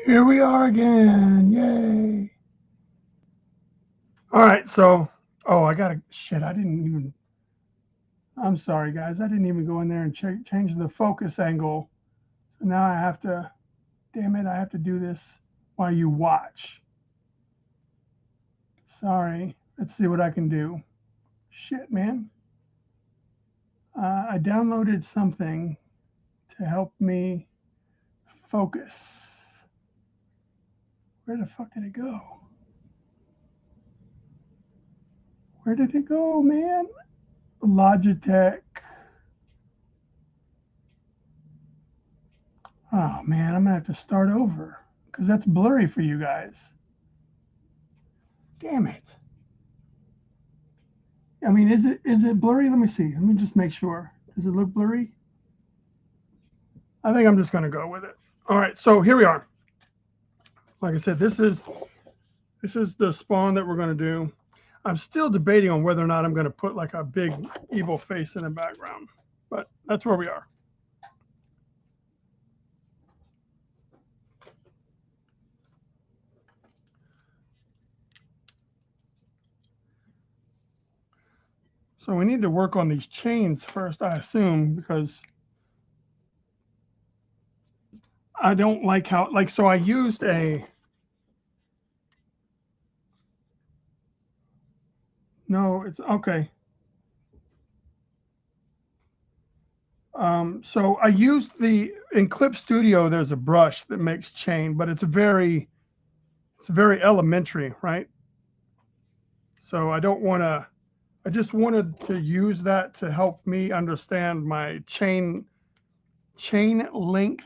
Here we are again. Yay. All right. So, I got to, shit, I'm sorry, guys. I didn't even go in there and change the focus angle. So now I have to, damn it, I have to do this while you watch. Sorry. Let's see what I can do. Shit, man. I downloaded something to help me focus. Where the fuck did it go? Where did it go, man? Logitech. Oh man, I'm gonna have to start over because that's blurry for you guys. Damn it. I mean, is it blurry? Let me see. Let me just make sure. Does it look blurry? I think I'm just gonna go with it. All right, so here we are. Like I said, this is the spawn that we're gonna do. I'm still debating on whether or not I'm gonna put like a big evil face in the background, but that's where we are. So we need to work on these chains first, I assume, because I don't like how, like, so I used a, no, it's okay. So I used in Clip Studio. There's a brush that makes chain, but it's very elementary, right? So I don't want to. I just wanted to use that to help me understand my chain length,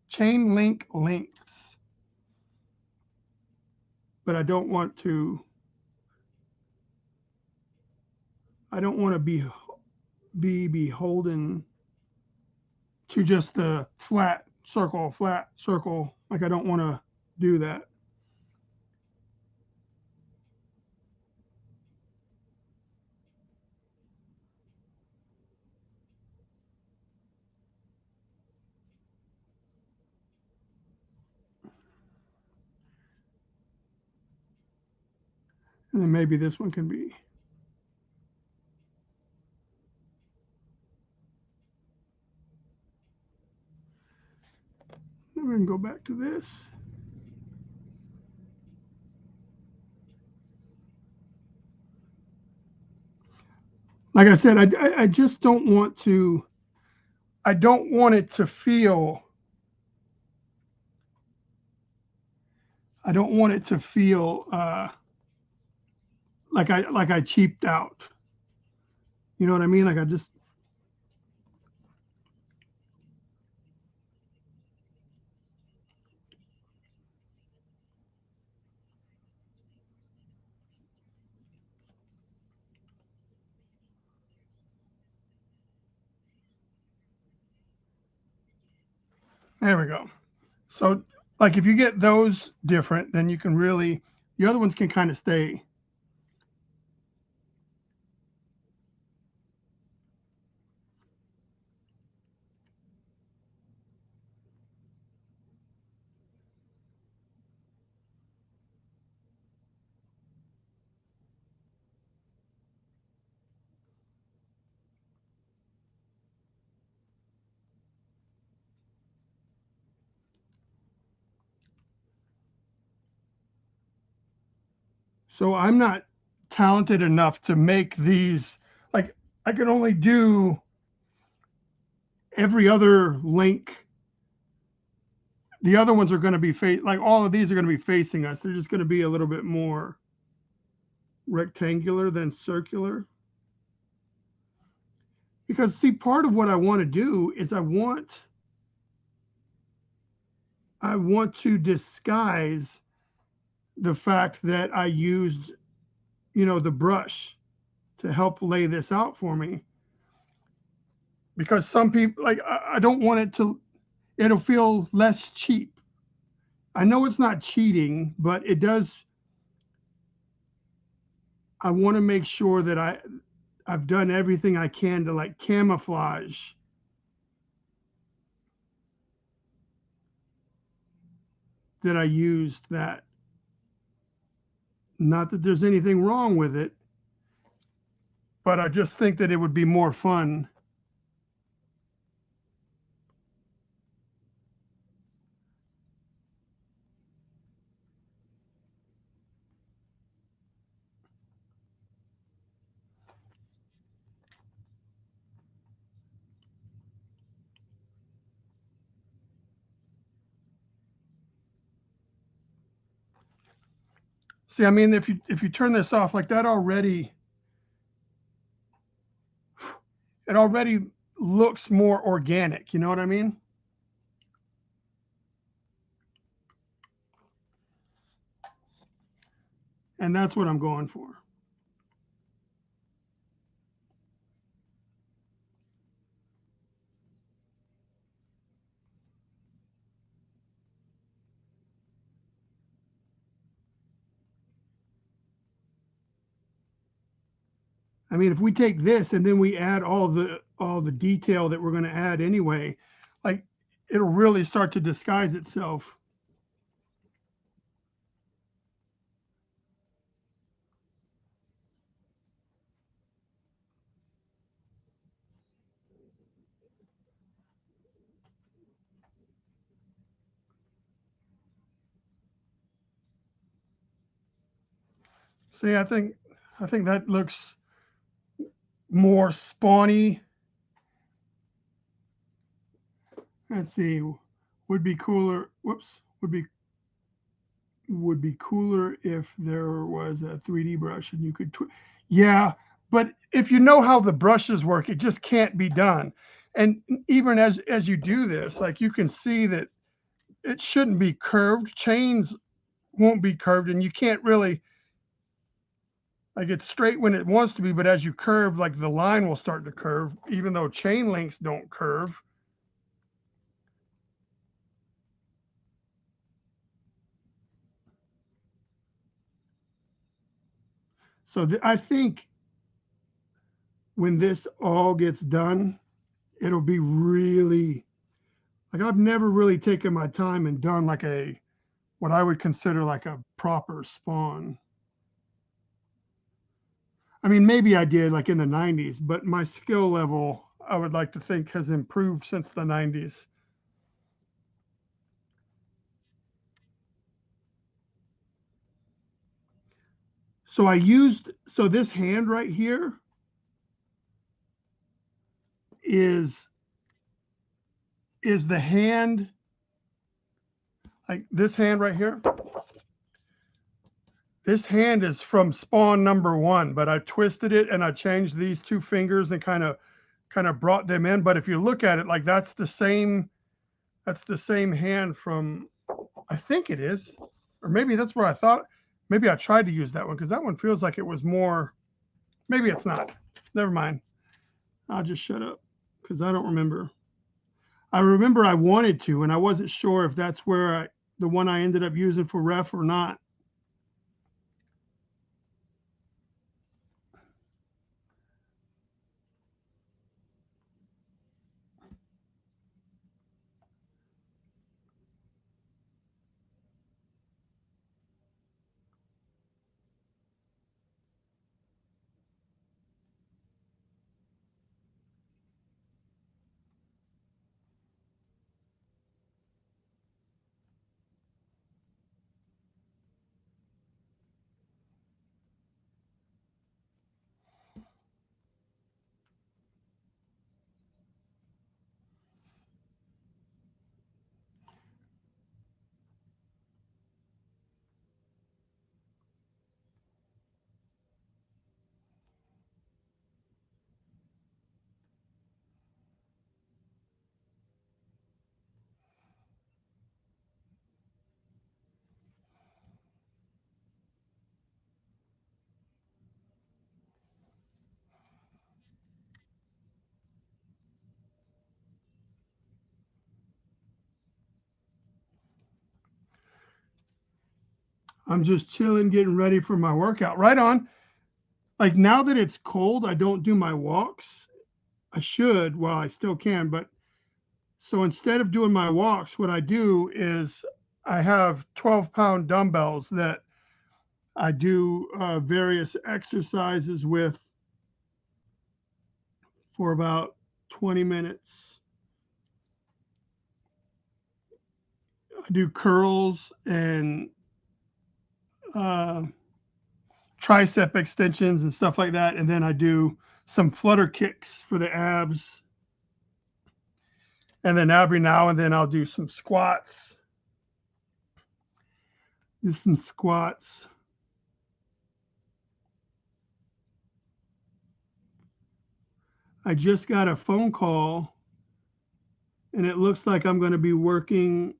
chain link lengths. But I don't want to. I don't want to be beholden to just the flat circle. Like I don't want to do that. And then maybe this one can be. Then we can go back to this. Like I said, I just don't want to. I don't want it to feel. I don't want it to feel like I cheaped out. You know what I mean? Like I just. There we go. So like if you get those different, then you can really. The other ones can kind of stay. So I'm not talented enough to make these. Like I could only do every other link. The other ones are going to be like all of these are going to be facing us. They're just going to be a little bit more rectangular than circular. Because see, part of what I want to do is I want to disguise the fact that I used, the brush to help lay this out for me. Because some people like I don't want it to it'll feel less cheap. I know it's not cheating, but it does. I want to make sure that I've done everything I can to like camouflage. that I used that. Not that there's anything wrong with it, but I just think that it would be more fun. See, I mean, if you turn this off like that already, it already looks more organic. You know what I mean? And that's what I'm going for. I mean, if we take this and then we add all the detail that we're going to add anyway, like it'll really start to disguise itself. See, I think that looks more spawny. Let's see, would be cooler. Whoops, would be cooler if there was a 3D brush and you could. Yeah, but if you know how the brushes work, it just can't be done. And even as you do this, like you can see that it shouldn't be curved. Chains won't be curved, and you can't really like it's straight when it wants to be, but as you curve, like the line will start to curve, even though chain links don't curve. So I think when this all gets done, it'll be really like I've never really taken my time and done like a what I would consider like a proper spawn. I mean, maybe I did like in the 90s, but my skill level, I would like to think, has improved since the 90s. So this hand right here is the hand, like this hand right here. This hand is from spawn number one, but I twisted it and I changed these two fingers and kind of brought them in. But if you look at it, like that's the same hand from, I think it is, or maybe that's where I thought, maybe I tried to use that one because that one feels like it was more, maybe it's not. Never mind. I'll just shut up because I don't remember. I remember I wanted to, and I wasn't sure if that's where the one I ended up using for ref or not. I'm just chilling, getting ready for my workout. Right on. Like now that it's cold, I don't do my walks. I should, well, I still can, but so instead of doing my walks, what I do is I have 12-pound dumbbells that I do various exercises with for about 20 minutes. I do curls and uh, tricep extensions and stuff like that. And then I do some flutter kicks for the abs. And then every now and then I'll do some squats. Do some squats. I just got a phone call and it looks like I'm going to be working.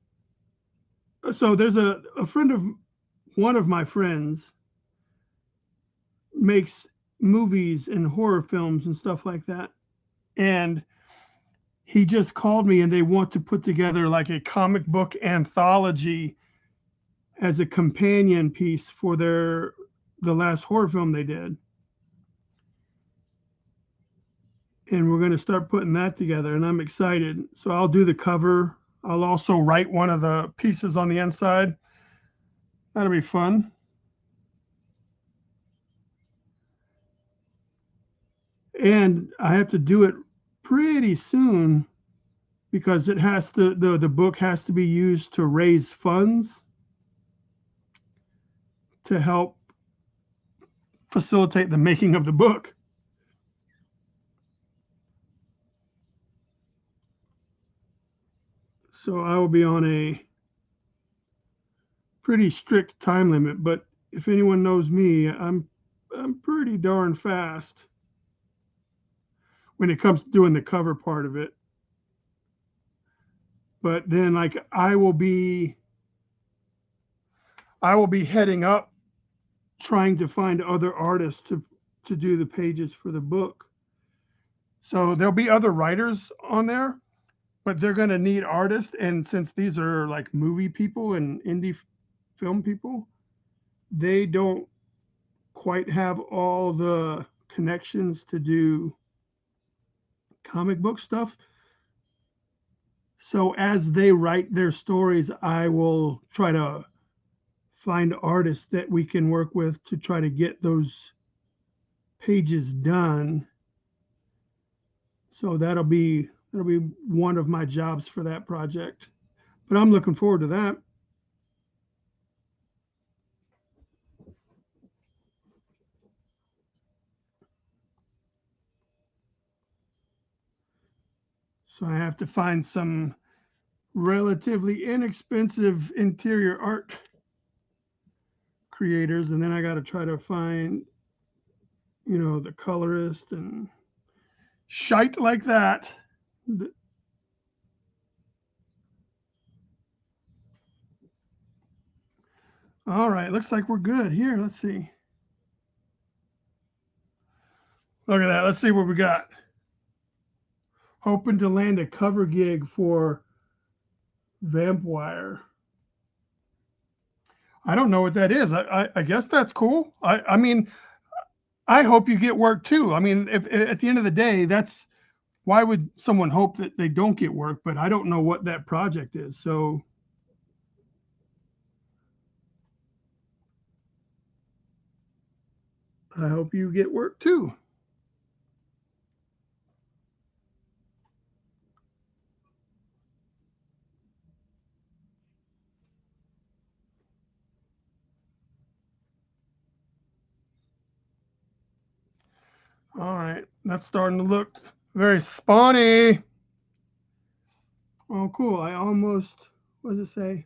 So there's a friend of one of my friends makes movies and horror films and stuff like that. And he just called me and they want to put together like a comic book anthology as a companion piece for the last horror film they did. And we're going to start putting that together and I'm excited. So I'll do the cover. I'll also write one of the pieces on the inside. That'll be fun. And I have to do it pretty soon because it has to the book has to be used to raise funds to help facilitate the making of the book. So I will be on a pretty strict time limit, but if anyone knows me, I'm pretty darn fast when it comes to doing the cover part of it. But then like I will be heading up trying to find other artists to do the pages for the book. So there'll be other writers on there, but they're going to need artists. And since these are like movie people and indie film people, they don't quite have all the connections to do comic book stuff. So as they write their stories, I will try to find artists that we can work with to try to get those pages done. So that'll be one of my jobs for that project. But I'm looking forward to that. So I have to find some relatively inexpensive interior art creators, and then I got to try to find, the colorist and shite like that. All right, looks like we're good here. Let's see. Look at that. Let's see what we got. Hoping to land a cover gig for Vampwire. I don't know what that is. I guess that's cool. I mean, I hope you get work too. I mean, if at the end of the day, that's why would someone hope that they don't get work? But I don't know what that project is. So I hope you get work too. All right, that's starting to look very spawny. Oh, cool. What does it say?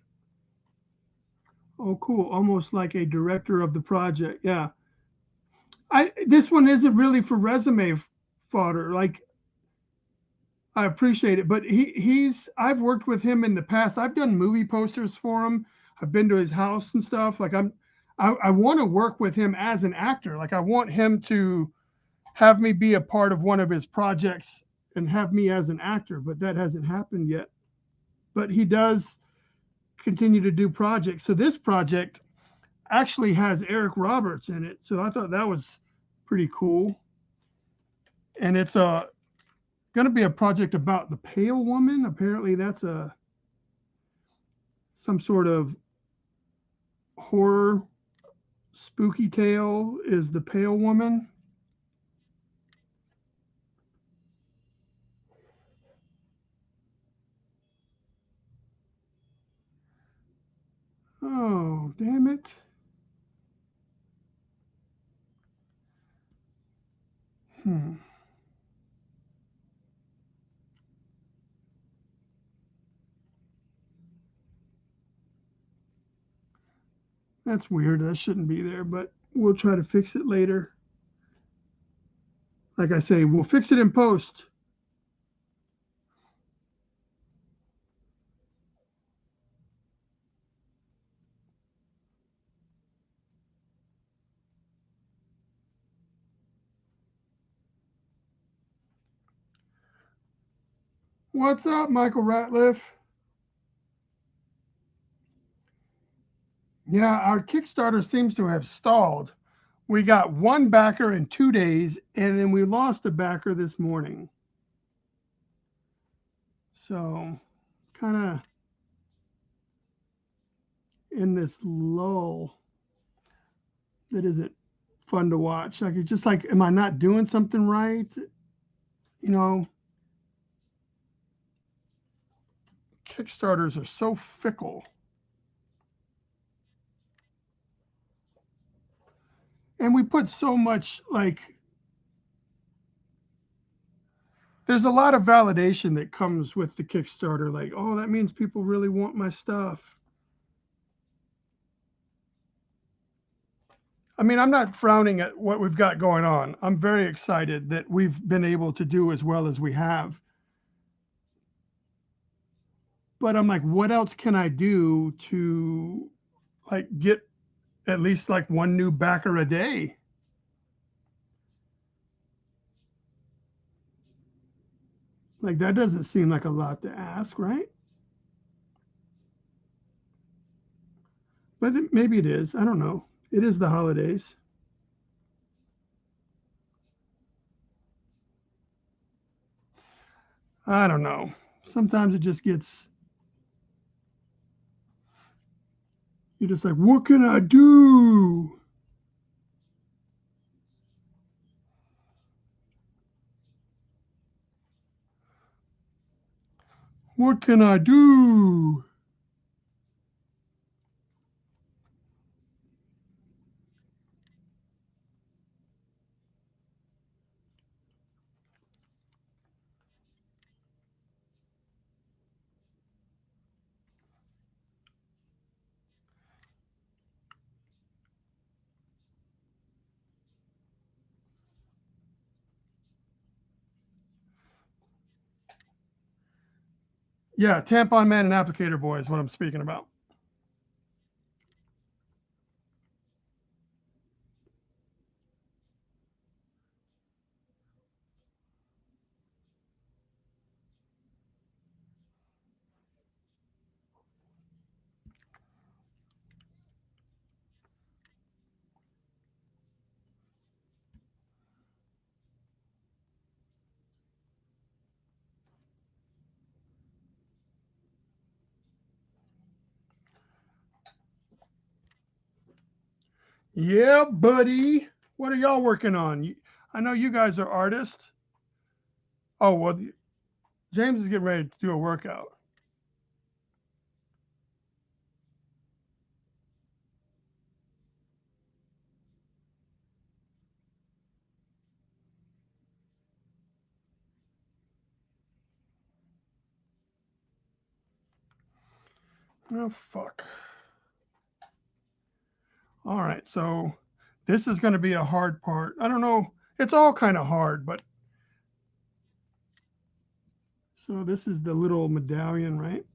Oh, cool. Almost like a director of the project. Yeah. This one isn't really for resume fodder. Like I appreciate it, but I've worked with him in the past. I've done movie posters for him. I've been to his house and stuff. Like I want to work with him as an actor. Like I want him to have me be a part of one of his projects and have me as an actor, but that hasn't happened yet. But he does continue to do projects. So this project actually has Eric Roberts in it. So I thought that was pretty cool. And it's going to be a project about the Pale Woman. Apparently, that's some sort of horror spooky tale is the Pale Woman. Oh, damn it. Hmm. That's weird. That shouldn't be there, but we'll try to fix it later. Like I say, we'll fix it in post. What's up, Michael Ratliff? Yeah, our Kickstarter seems to have stalled. We got one backer in 2 days, and then we lost a backer this morning. So, kind of in this lull that isn't fun to watch. Like, it's just like, am I not doing something right? You know, Kickstarters are so fickle. And we put so much, like, there's a lot of validation that comes with the Kickstarter. Like, oh, that means people really want my stuff. I mean, I'm not frowning at what we've got going on. I'm very excited that we've been able to do as well as we have. But I'm like, what else can I do to like get at least like one new backer a day? Like that doesn't seem like a lot to ask, right? But maybe it is. I don't know. It is the holidays. I don't know. Sometimes it just gets, you're just like, what can I do? What can I do? Yeah, tampon man and applicator boy is what I'm speaking about. Yeah, buddy. What are y'all working on? I know you guys are artists. Oh, well, James is getting ready to do a workout. Oh, fuck. All right, so this is going to be a hard part. I don't know. It's all kind of hard, but so this is the little medallion, right?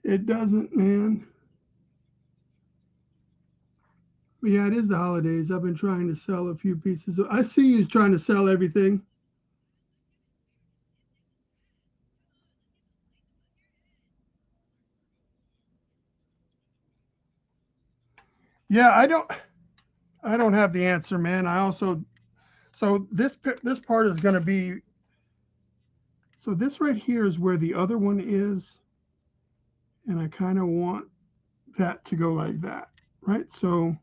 It doesn't, man. But yeah, it is the holidays. I've been trying to sell a few pieces. I see you trying to sell everything. Yeah, I don't have the answer, man. I also so this part is going to be so this right here is where the other one is, and I kind of want that to go like that, right? So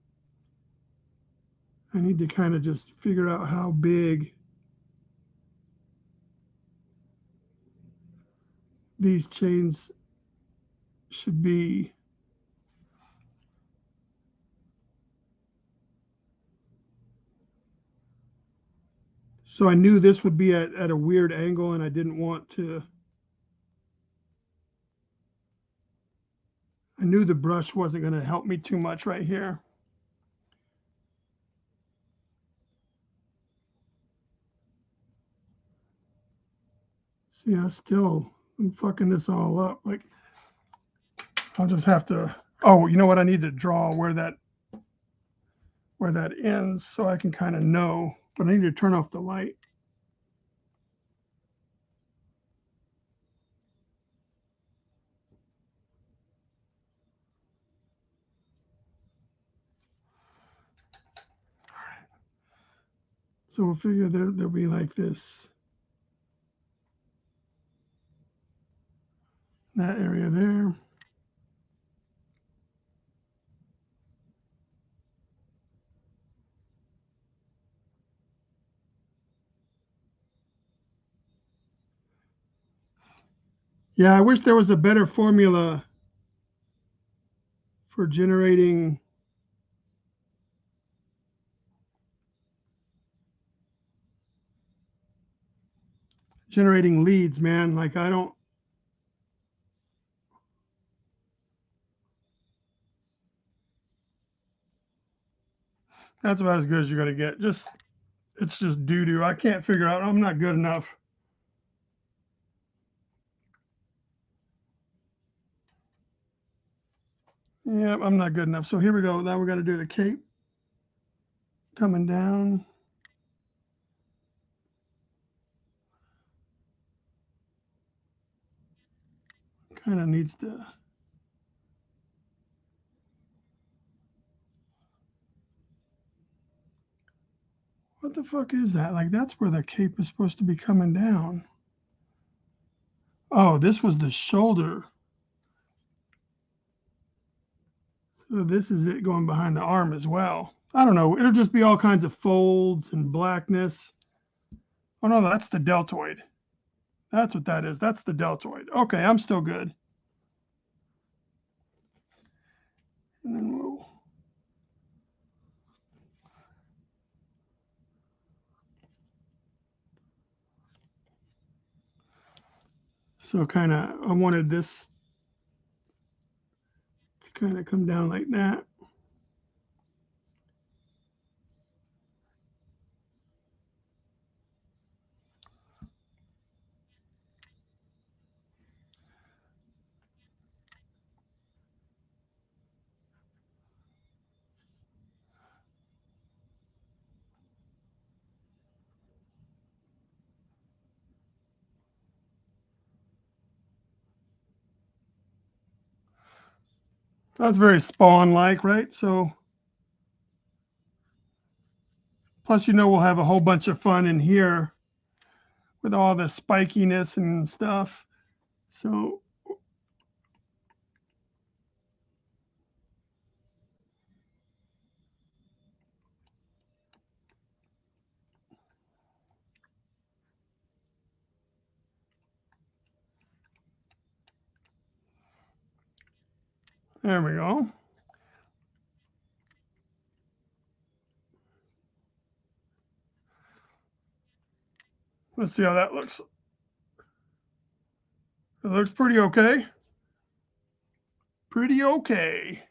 I need to kind of just figure out how big these chains should be. So I knew this would be at a weird angle, and I didn't want to. I knew the brush wasn't going to help me too much right here. See, I'm fucking this all up. Like, I'll just have to, oh, you know what? I need to draw where that ends so I can kind of know, but I need to turn off the light. So we'll figure there'll be like this, that area there. Yeah, I wish there was a better formula for generating leads, man. Like I don't. That's about as good as you're gonna get. Just it's just doo doo. I can't figure out. I'm not good enough. Yeah, I'm not good enough. So here we go. Now we got to do the cape coming down. Kind of needs to. What the fuck is that? Like that's where the cape is supposed to be coming down. Oh, this was the shoulder. So this is it going behind the arm as well. I don't know. It'll just be all kinds of folds and blackness. Oh no, that's the deltoid. That's what that is. That's the deltoid. Okay, I'm still good. And then we'll. So kind of, I wanted this to kind of come down like that. That's very Spawn-like, right? So plus, we'll have a whole bunch of fun in here with all the spikiness and stuff. So there we go. Let's see how that looks. It looks pretty okay. Pretty okay.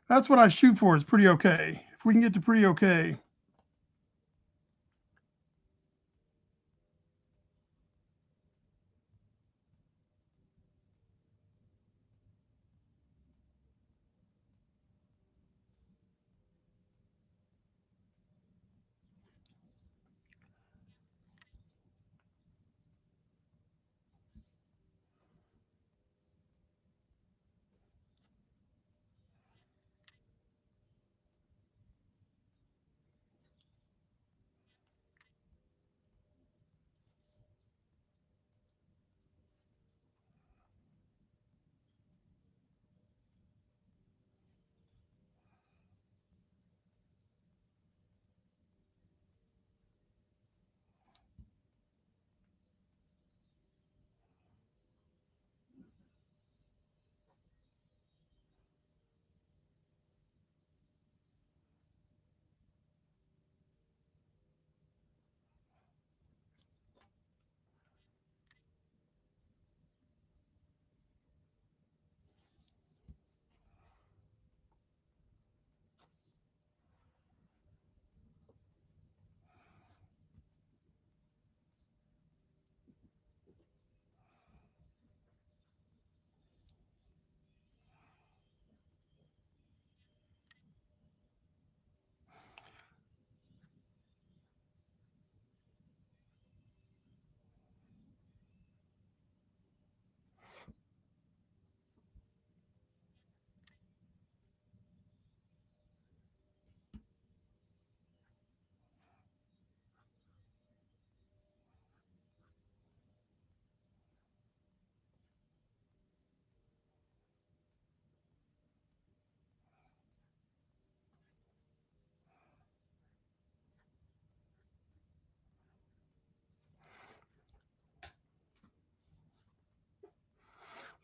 That's what I shoot for, is pretty okay. If we can get to pretty okay.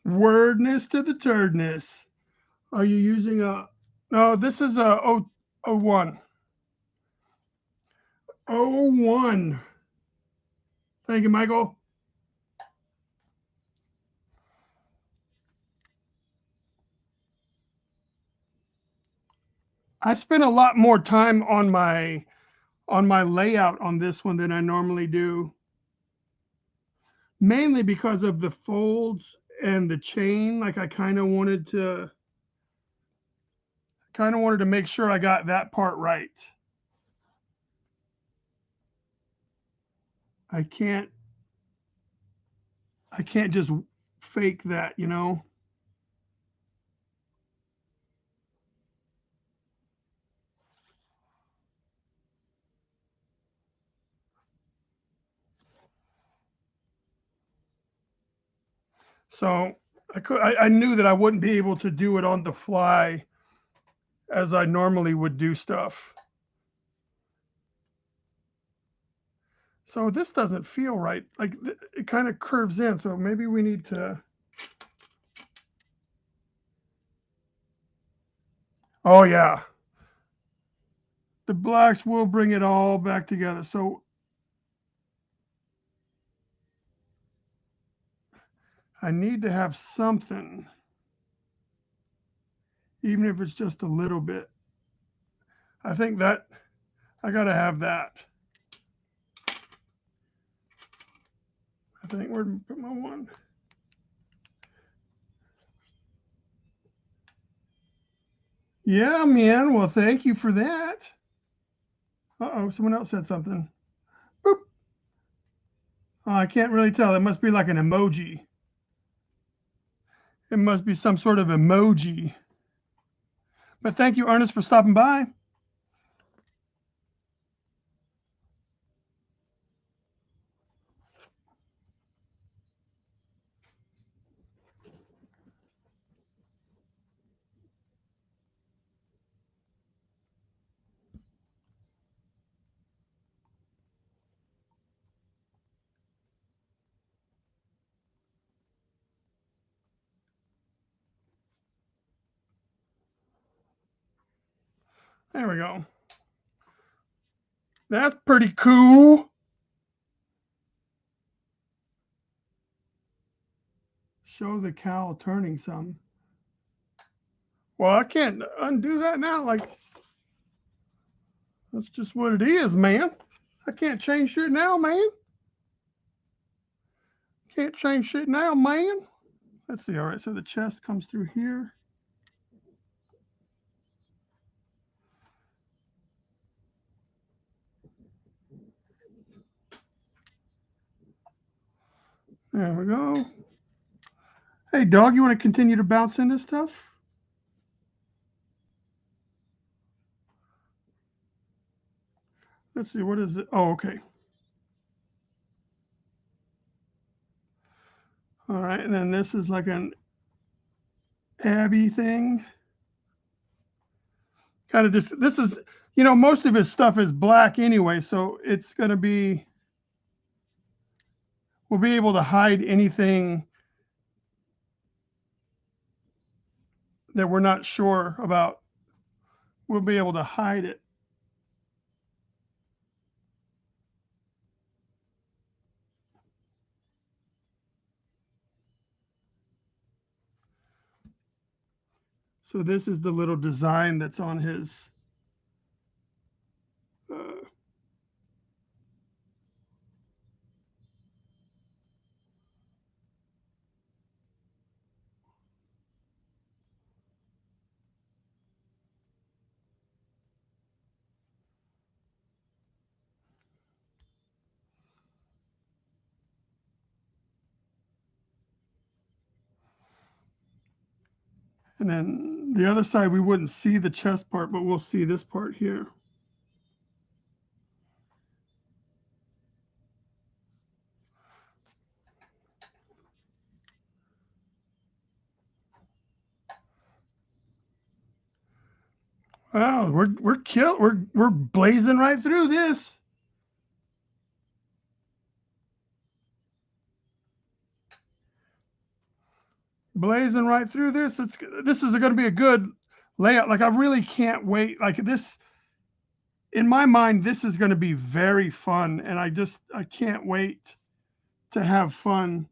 Wordness to the turdness. Are you using a? No, this is a 01. 01. Thank you, Michael. I spent a lot more time on my layout on this one than I normally do. Mainly because of the folds and the chain. Like I kind of wanted to make sure I got that part right. I can't I can't just fake that, you know. So I knew that I wouldn't be able to do it on the fly as I normally would do stuff. So this doesn't feel right. Like it kind of curves in. So maybe we need to. Oh yeah, the blacks will bring it all back together. So I need to have something, even if it's just a little bit. I think that I got to have that. I think where to put my one. Yeah, man. Well, thank you for that. Uh-oh, someone else said something. Boop. Oh, I can't really tell. It must be like an emoji. It must be some sort of emoji. But thank you, Ernest, for stopping by. There we go. That's pretty cool. Show the cowl turning some. Well, I can't undo that now. Like, that's just what it is, man. I can't change shit now, man. Can't change shit now, man. Let's see. All right, so the chest comes through here. There we go. Hey, dog, you want to continue to bounce into stuff? Let's see. What is it? Oh, okay. All right, and then this is like an Abby thing. Kind of just, this is, most of his stuff is black anyway, so it's going to be, we'll be able to hide anything that we're not sure about. We'll be able to hide it. So this is the little design that's on his uh, and then the other side, we wouldn't see the chest part, but we'll see this part here. Wow, we're blazing right through this. blazing right through this. This is going to be a good layout. Like I really can't wait. Like this, in my mind, this is going to be very fun, and I can't wait to have fun.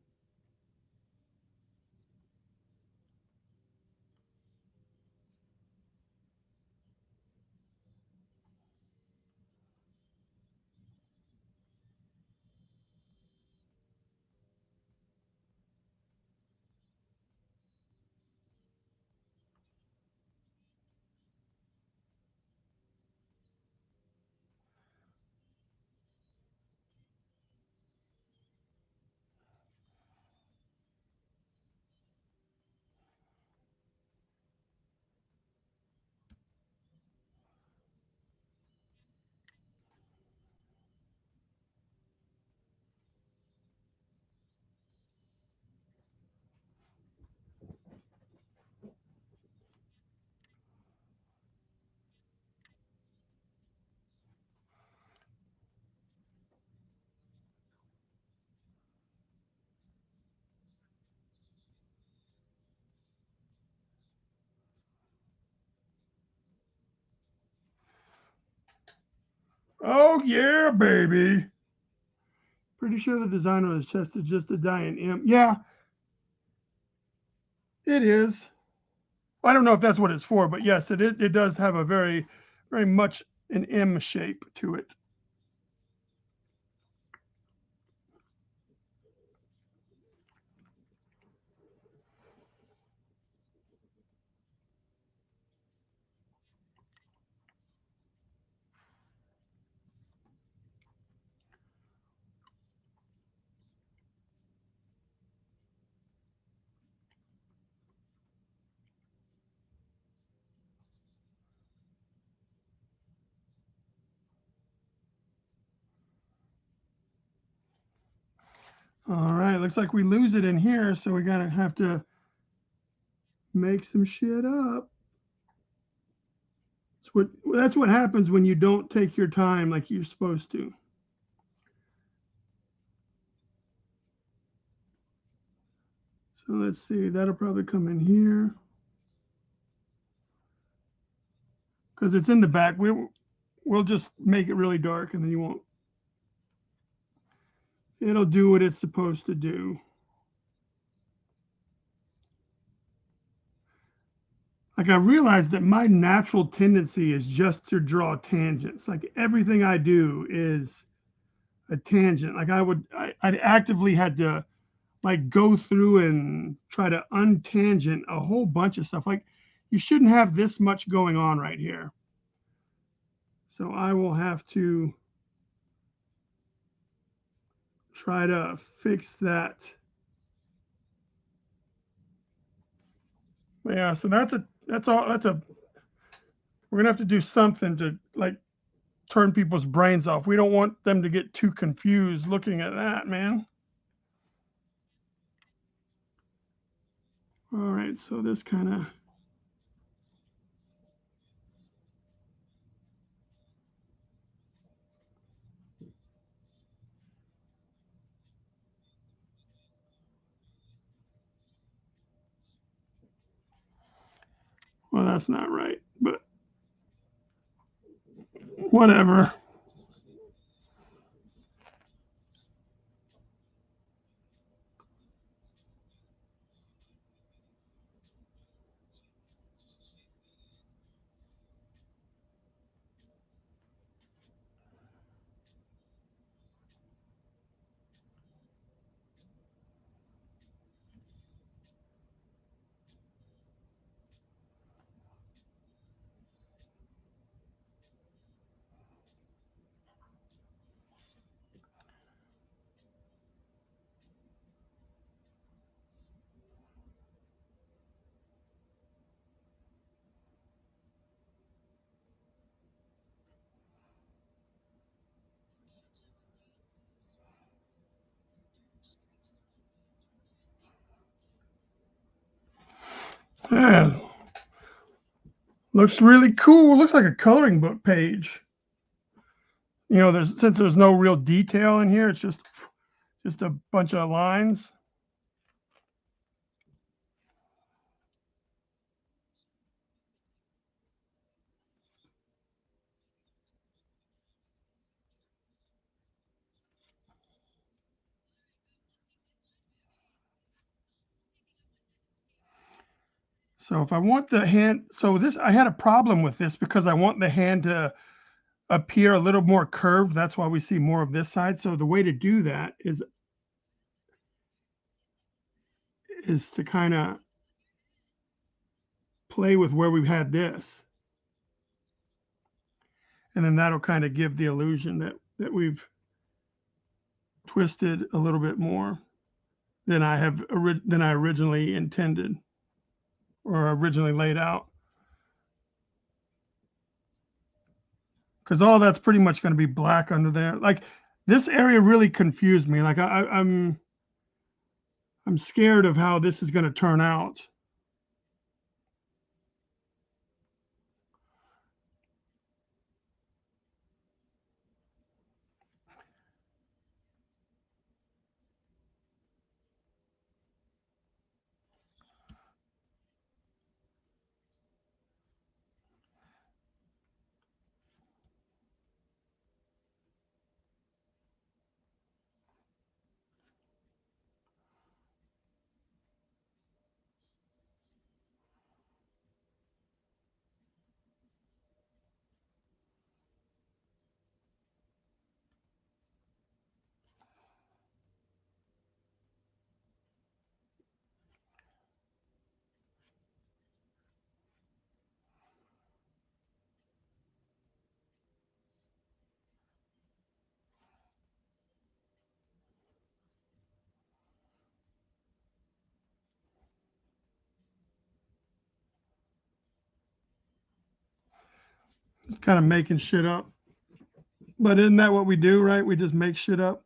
Oh yeah, baby. Pretty sure the design on his chest is just a dying imp. Yeah, it is. I don't know if that's what it's for, but yes, it does have a very much an M shape to it. All right, looks like we lose it in here, so we're gonna have to make some shit up. That's what happens when you don't take your time like you're supposed to. So let's see, that'll probably come in here because it's in the back. We'll just make it really dark, and then you won't. It'll do what it's supposed to do. Like I realized that my natural tendency is just to draw tangents. Like everything I do is a tangent. Like I'd actively had to like go through and try to untangent a whole bunch of stuff. Like you shouldn't have this much going on right here. So I will have to try to fix that. Yeah, so that's all that's a we're gonna have to do something to like turn people's brains off. We don't want them to get too confused looking at that, man. All right, so this kind of well, that's not right, but whatever. Yeah, looks really cool. Looks like a coloring book page. You know, since there's no real detail in here, it's just a bunch of lines. So if I want the hand, so this, I had a problem with this because I want the hand to appear a little more curved. That's why we see more of this side. So the way to do that is to kind of play with where we've had this. And then that'll kind of give the illusion that we've twisted a little bit more than than I originally intended or originally laid out. Because all that's pretty much going to be black under there. Like this area really confused me. Like I'm scared of how this is going to turn out. Kind of making shit up. But isn't that what we do, right? We just make shit up.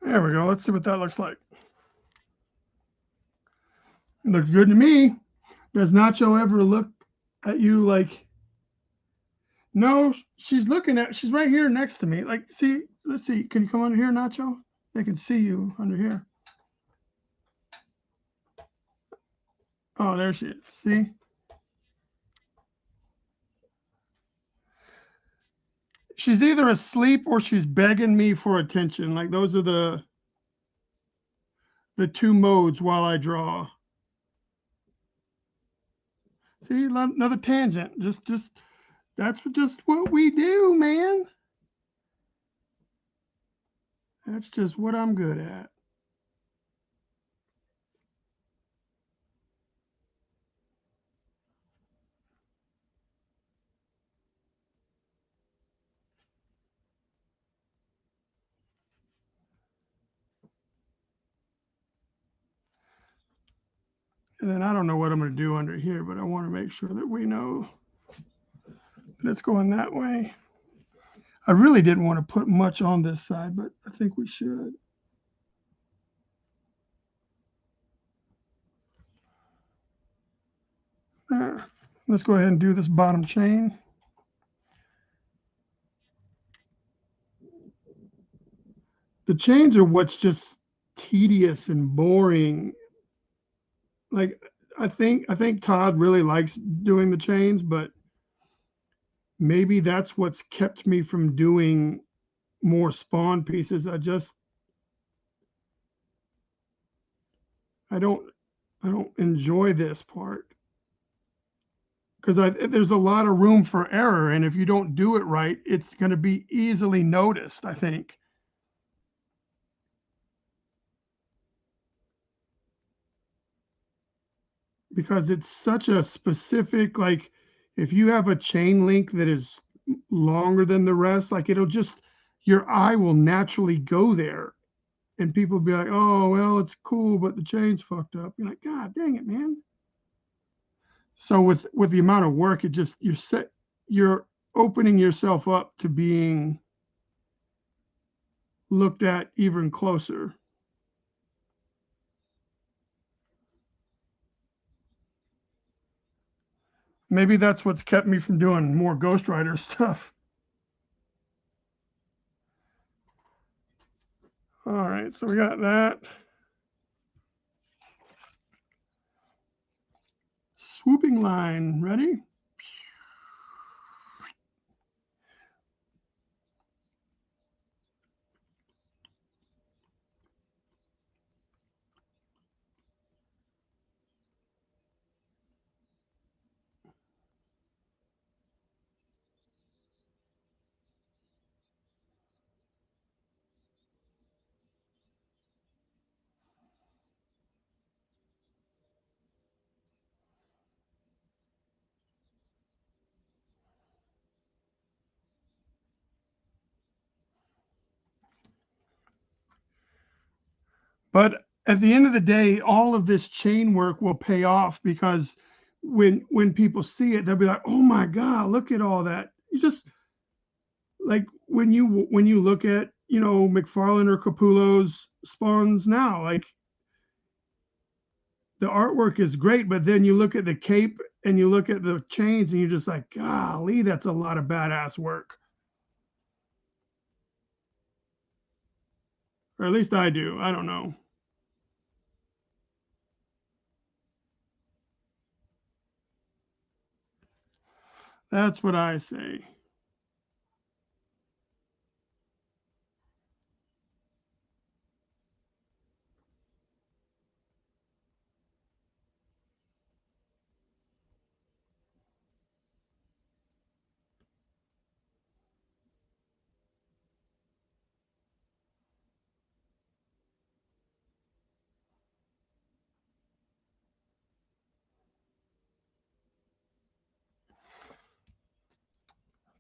There we go. Let's see what that looks like. It looks good to me. Does Nacho ever look at you like, no, she's right here next to me. Like, see, let's see. Can you come under here, Nacho? They can see you under here. Oh, there she is. See? She's either asleep or she's begging me for attention. Like those are the two modes while I draw. See, another tangent. Just that's just what we do, man. That's just what I'm good at. And then I don't know what I'm going to do under here, but I want to make sure that we know that it's going that way. I really didn't want to put much on this side, but I think we should. There. Let's go ahead and do this bottom chain. The chains are what's just tedious and boring. Like I think Todd really likes doing the chains, but maybe that's what's kept me from doing more spawn pieces. I don't I don't enjoy this part because there's a lot of room for error, and if you don't do it right, it's going to be easily noticed, I think, because it's such a specific, like, if you have a chain link that is longer than the rest, like, it'll just your eye will naturally go there, and people will be like, "Oh, well, it's cool, but the chain's fucked up." You're like, "God dang it, man." So with the amount of work, it just you're opening yourself up to being looked at even closer. Maybe that's what's kept me from doing more Ghost Rider stuff. All right, so we got that. Swooping line, ready? But at the end of the day, all of this chain work will pay off because when people see it, they'll be like, "Oh my God, look at all that!" You just like when you look at McFarlane or Capullo's spawns now, like the artwork is great, but then you look at the cape and you look at the chains and you're just like, golly, that's a lot of badass work. Or at least I do. I don't know. That's what I say.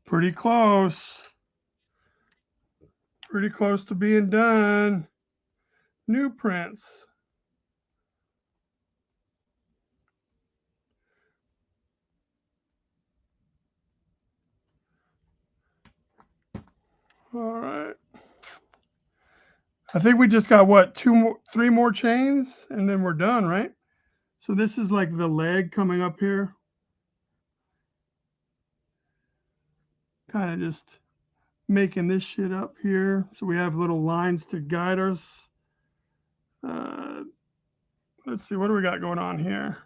Pretty close. Pretty close to being done. New prints. All right. I think we just got what, three more chains, and then we're done, right? So this is like the leg coming up here, kind of just making this shit up here. So we have little lines to guide us. Uh, let's see, what do we got going on here?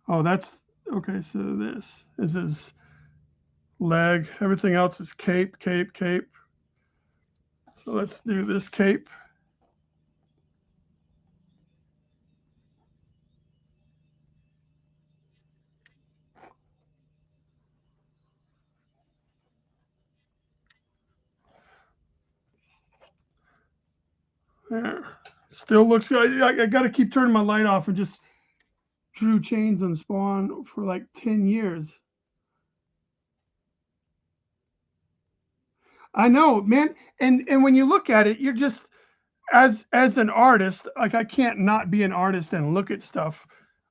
Oh, that's okay. So this is leg. Everything else is cape, cape, cape. So let's do this cape. There. Still looks good. I got to keep turning my light off and just drew chains on Spawn for like 10 years. I know, man. And when you look at it, you're just as an artist, like I can't not be an artist and look at stuff.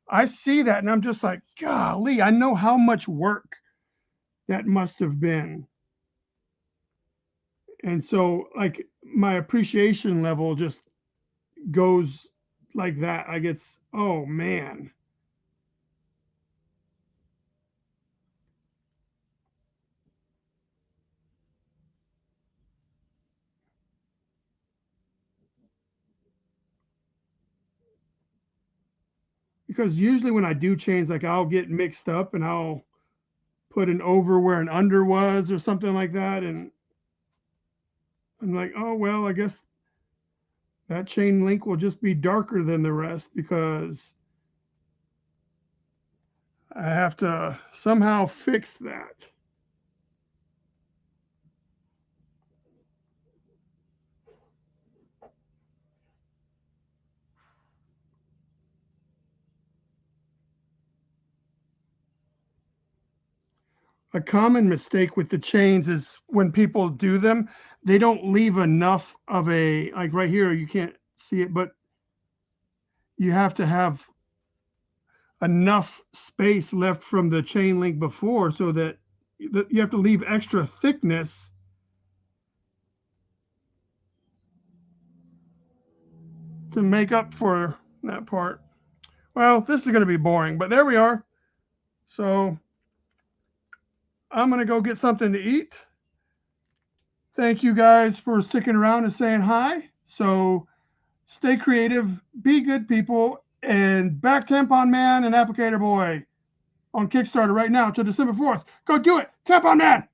I see that and I'm just like, golly, I know how much work that must have been. And so like my appreciation level just goes like that. Like it's, oh man. Because usually when I do chains, like I'll get mixed up and I'll put an over where an under was or something like that. And I'm like, oh well, I guess that chain link will just be darker than the rest because I have to somehow fix that. A common mistake with the chains is when people do them, they don't leave enough of a, like right here, you can't see it, but you have to have enough space left from the chain link before so that you have to leave extra thickness to make up for that part. Well, this is going to be boring, but there we are. So I'm going to go get something to eat. Thank you guys for sticking around and saying hi. So stay creative, be good people, and back Tampon Man and Applicator Boy on Kickstarter right now till December 4th. Go do it. Tampon Man!